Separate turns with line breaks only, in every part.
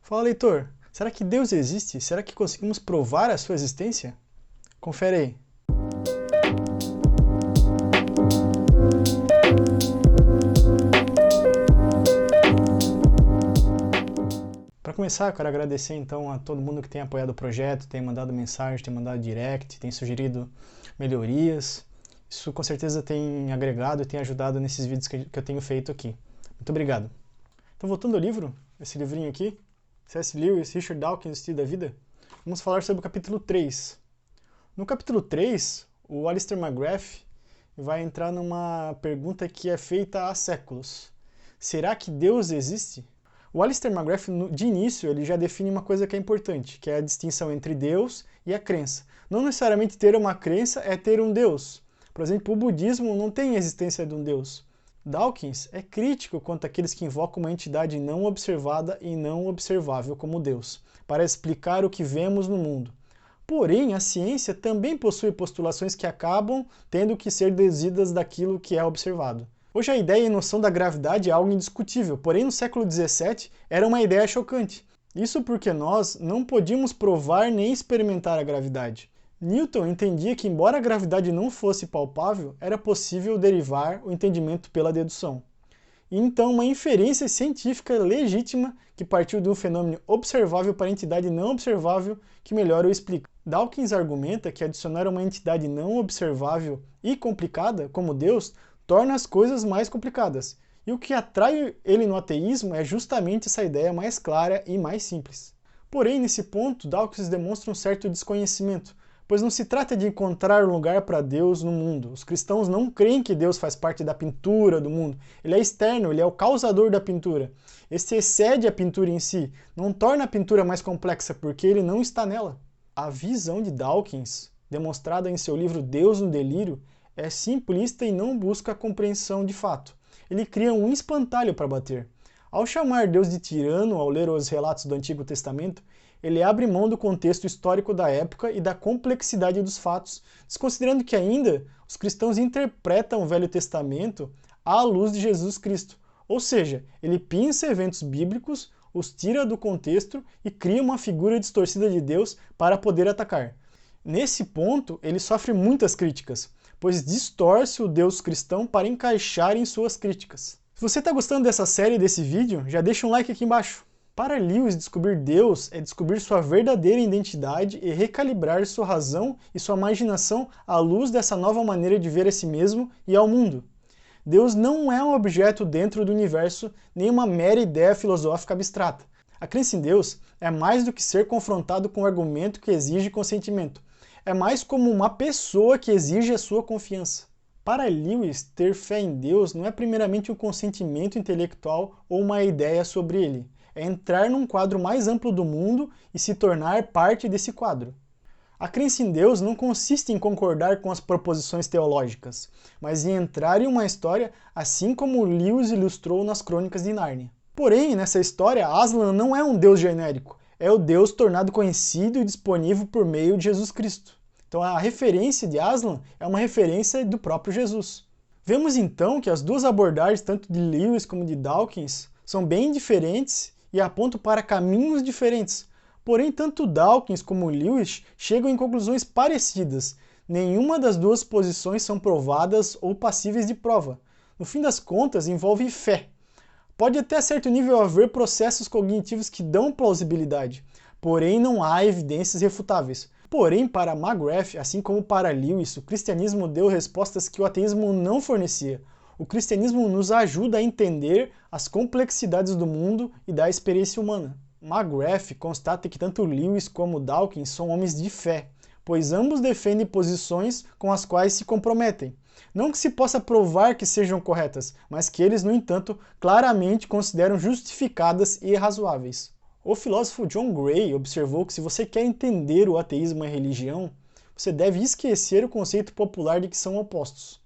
Fala, leitor! Será que Deus existe? Será que conseguimos provar a sua existência? Confere aí. Para começar, eu quero agradecer então a todo mundo que tem apoiado o projeto, tem mandado mensagem, tem mandado direct, tem sugerido melhorias. Isso com certeza tem agregado e tem ajudado nesses vídeos que eu tenho feito aqui. Muito obrigado. Então, voltando ao livro, esse livrinho aqui, C.S. Lewis, Richard Dawkins, O Estilo da Vida, vamos falar sobre o capítulo 3. No capítulo 3, o Alistair McGrath vai entrar numa pergunta que é feita há séculos. Será que Deus existe? O Alistair McGrath, de início, ele já define uma coisa que é importante, que é a distinção entre Deus e a crença. Não necessariamente ter uma crença é ter um Deus. Por exemplo, o budismo não tem a existência de um Deus. Dawkins é crítico quanto àqueles que invocam uma entidade não observada e não observável como Deus, para explicar o que vemos no mundo. Porém, a ciência também possui postulações que acabam tendo que ser deduzidas daquilo que é observado. Hoje a ideia e noção da gravidade é algo indiscutível, porém no século XVII era uma ideia chocante. Isso porque nós não podíamos provar nem experimentar a gravidade. Newton entendia que, embora a gravidade não fosse palpável, era possível derivar o entendimento pela dedução. E então, uma inferência científica legítima que partiu de um fenômeno observável para a entidade não observável que melhor o explica. Dawkins argumenta que adicionar uma entidade não observável e complicada, como Deus, torna as coisas mais complicadas. E o que atrai ele no ateísmo é justamente essa ideia mais clara e mais simples. Porém, nesse ponto, Dawkins demonstra um certo desconhecimento, pois não se trata de encontrar um lugar para Deus no mundo. Os cristãos não creem que Deus faz parte da pintura do mundo. Ele é externo, ele é o causador da pintura. Este excede a pintura em si, não torna a pintura mais complexa, porque ele não está nela. A visão de Dawkins, demonstrada em seu livro Deus no Delírio, é simplista e não busca a compreensão de fato. Ele cria um espantalho para bater. Ao chamar Deus de tirano ao ler os relatos do Antigo Testamento, ele abre mão do contexto histórico da época e da complexidade dos fatos, desconsiderando que ainda os cristãos interpretam o Velho Testamento à luz de Jesus Cristo. Ou seja, ele pinça eventos bíblicos, os tira do contexto e cria uma figura distorcida de Deus para poder atacar. Nesse ponto, ele sofre muitas críticas, pois distorce o Deus cristão para encaixar em suas críticas. Se você está gostando dessa série e desse vídeo, já deixa um like aqui embaixo. Para Lewis, descobrir Deus é descobrir sua verdadeira identidade e recalibrar sua razão e sua imaginação à luz dessa nova maneira de ver a si mesmo e ao mundo. Deus não é um objeto dentro do universo, nem uma mera ideia filosófica abstrata. A crença em Deus é mais do que ser confrontado com um argumento que exige consentimento. É mais como uma pessoa que exige a sua confiança. Para Lewis, ter fé em Deus não é primeiramente um consentimento intelectual ou uma ideia sobre ele. É entrar num quadro mais amplo do mundo e se tornar parte desse quadro. A crença em Deus não consiste em concordar com as proposições teológicas, mas em entrar em uma história assim como Lewis ilustrou nas Crônicas de Nárnia. Porém, nessa história, Aslan não é um Deus genérico, é o Deus tornado conhecido e disponível por meio de Jesus Cristo. Então a referência de Aslan é uma referência do próprio Jesus. Vemos então que as duas abordagens, tanto de Lewis como de Dawkins, são bem diferentes e apontam para caminhos diferentes. Porém, tanto Dawkins como Lewis chegam em conclusões parecidas. Nenhuma das duas posições são provadas ou passíveis de prova. No fim das contas, envolve fé. Pode até a certo nível haver processos cognitivos que dão plausibilidade, porém não há evidências refutáveis. Porém, para McGrath, assim como para Lewis, o cristianismo deu respostas que o ateísmo não fornecia. O cristianismo nos ajuda a entender as complexidades do mundo e da experiência humana. McGrath constata que tanto Lewis como Dawkins são homens de fé, pois ambos defendem posições com as quais se comprometem. Não que se possa provar que sejam corretas, mas que eles, no entanto, claramente consideram justificadas e razoáveis. O filósofo John Gray observou que se você quer entender o ateísmo e a religião, você deve esquecer o conceito popular de que são opostos.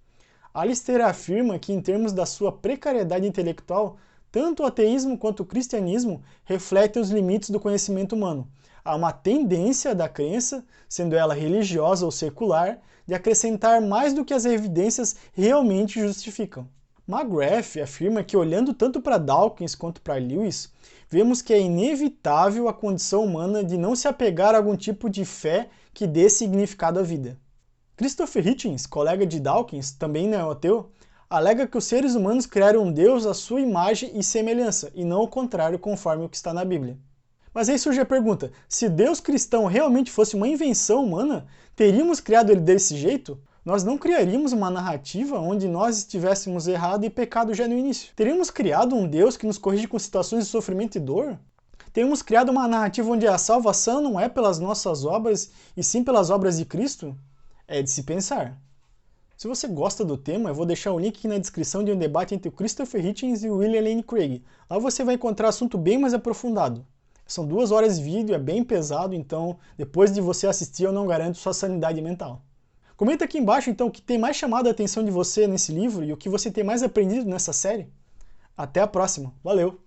Alistair afirma que, em termos da sua precariedade intelectual, tanto o ateísmo quanto o cristianismo refletem os limites do conhecimento humano. Há uma tendência da crença, sendo ela religiosa ou secular, de acrescentar mais do que as evidências realmente justificam. McGrath afirma que, olhando tanto para Dawkins quanto para Lewis, vemos que é inevitável a condição humana de não se apegar a algum tipo de fé que dê significado à vida. Christopher Hitchens, colega de Dawkins, também não é ateu, alega que os seres humanos criaram um Deus à sua imagem e semelhança, e não o contrário, conforme o que está na Bíblia. Mas aí surge a pergunta, se Deus cristão realmente fosse uma invenção humana, teríamos criado ele desse jeito? Nós não criaríamos uma narrativa onde nós estivéssemos errado e pecado já no início. Teríamos criado um Deus que nos corrige com situações de sofrimento e dor? Teríamos criado uma narrativa onde a salvação não é pelas nossas obras, e sim pelas obras de Cristo? É de se pensar. Se você gosta do tema, eu vou deixar o link aqui na descrição de um debate entre o Christopher Hitchens e o William Lane Craig. Lá você vai encontrar assunto bem mais aprofundado. São 2 horas de vídeo, é bem pesado, então depois de você assistir eu não garanto sua sanidade mental. Comenta aqui embaixo então o que tem mais chamado a atenção de você nesse livro e o que você tem mais aprendido nessa série. Até a próxima, valeu!